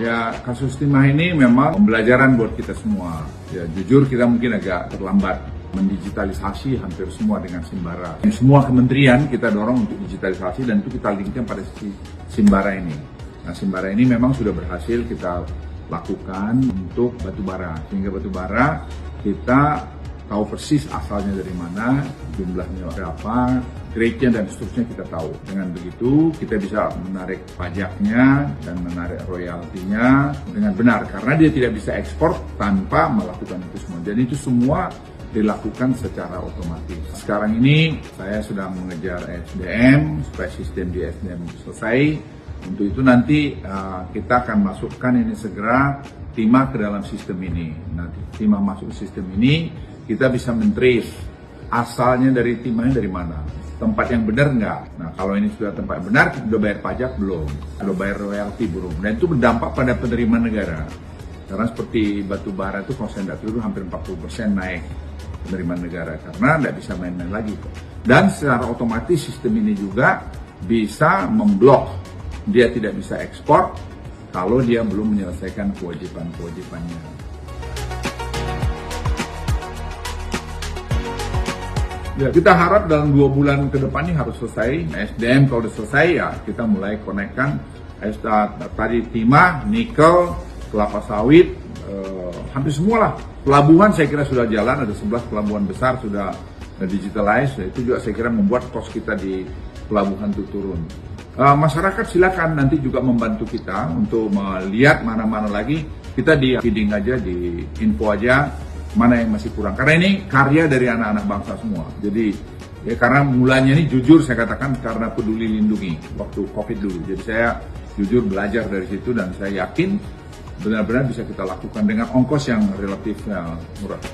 Ya, kasus timah ini memang pembelajaran buat kita semua. Ya, jujur kita mungkin agak terlambat mendigitalisasi hampir semua dengan Simbara. Semua kementerian kita dorong untuk digitalisasi dan itu kita linkkan pada Simbara ini. Nah, Simbara ini memang sudah berhasil kita lakukan untuk batubara. Sehingga batubara kita tahu persis asalnya dari mana, jumlahnya berapa, grade-nya dan seterusnya kita tahu. Dengan begitu kita bisa menarik pajaknya dan menarik royaltinya dengan benar karena dia tidak bisa ekspor tanpa melakukan itu semua. Jadi itu semua dilakukan secara otomatis. Sekarang ini saya sedang mengejar SDM supaya sistem di SDM selesai. Untuk itu nanti kita akan masukkan ini segera timah ke dalam sistem ini. Nanti timah masuk ke sistem ini kita bisa men-trace asalnya dari timahnya dari mana. Tempat yang benar enggak? Nah, kalau ini sudah tempat benar, sudah bayar pajak belum? Sudah bayar royalti belum? Dan itu berdampak pada penerimaan negara. Karena seperti batu bara itu kalau saya tidak keliru hampir 40% naik penerimaan negara. Karena tidak bisa main-main lagi. Dan secara otomatis sistem ini juga bisa memblok. Dia tidak bisa ekspor kalau dia belum menyelesaikan kewajiban-kewajibannya. Ya, kita harap dalam 2 bulan ke depan ini harus selesai. SDM kalau sudah selesai ya kita mulai konekkan tadi timah, nikel, kelapa sawit, hampir semua lah. Pelabuhan saya kira sudah jalan, ada 11 pelabuhan besar sudah digitalize. Itu juga saya kira membuat kos kita di pelabuhan itu turun. Masyarakat silakan nanti juga membantu kita untuk melihat mana-mana lagi. Kita di feeding aja, di info aja mana yang masih kurang. Karena ini karya dari anak-anak bangsa semua. Jadi ya karena mulanya ini jujur saya katakan karena Peduli Lindungi waktu COVID dulu. Jadi saya jujur belajar dari situ dan saya yakin benar-benar bisa kita lakukan dengan ongkos yang relatif murah.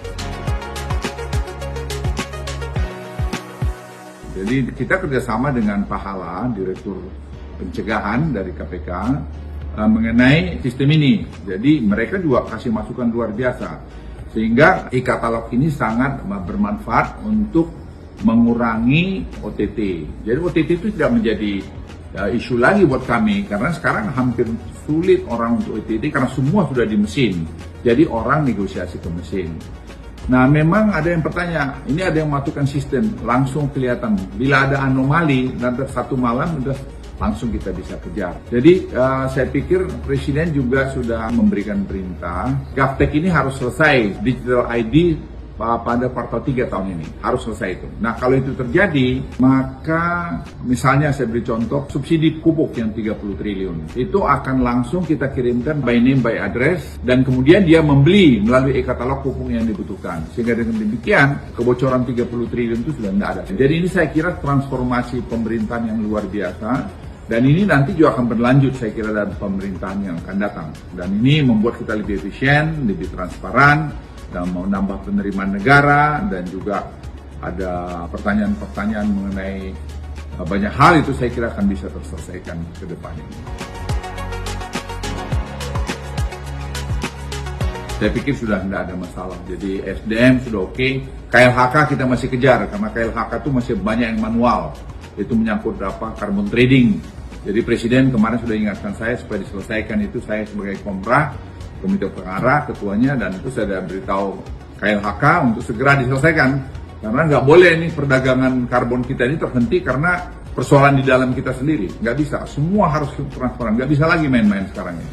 Jadi kita kerjasama dengan Pak Hala, Direktur Pencegahan dari KPK, mengenai sistem ini. Jadi mereka juga kasih masukan luar biasa. Sehingga e-katalog ini sangat bermanfaat untuk mengurangi OTT. Jadi OTT itu tidak menjadi isu lagi buat kami. Karena sekarang hampir sulit orang untuk OTT karena semua sudah di mesin. Jadi orang negosiasi ke mesin. Nah, memang ada yang bertanya, ini ada yang mematukan sistem, langsung kelihatan. Bila ada anomali, nanti satu malam sudah langsung kita bisa kejar. Jadi saya pikir Presiden juga sudah memberikan perintah, Gaptek ini harus selesai, Digital ID pada kuartal 3 tahun ini, harus selesai itu. Nah, kalau itu terjadi, maka misalnya saya beri contoh, subsidi pupuk yang 30 triliun, itu akan langsung kita kirimkan by name, by address, dan kemudian dia membeli melalui e-katalog pupuk yang dibutuhkan. Sehingga dengan demikian, kebocoran 30 triliun itu sudah tidak ada. Jadi ini saya kira transformasi pemerintahan yang luar biasa, dan ini nanti juga akan berlanjut saya kira dalam pemerintahan yang akan datang. Dan ini membuat kita lebih efisien, lebih transparan, dan mau nambah penerimaan negara, dan juga ada pertanyaan-pertanyaan mengenai banyak hal itu saya kira akan bisa terselesaikan ke depan ini. Saya pikir sudah tidak ada masalah. Jadi SDM sudah oke. KLHK kita masih kejar karena KLHK itu masih banyak yang manual. Itu menyangkut carbon trading. Jadi Presiden kemarin sudah ingatkan saya supaya diselesaikan itu. Saya sebagai Komprah, Komite Pengarah, ketuanya, dan itu saya sudah beritahu KLHK untuk segera diselesaikan. Karena nggak boleh nih perdagangan karbon kita ini terhenti karena persoalan di dalam kita sendiri. Nggak bisa, semua harus transparan, nggak bisa lagi main-main sekarang ini.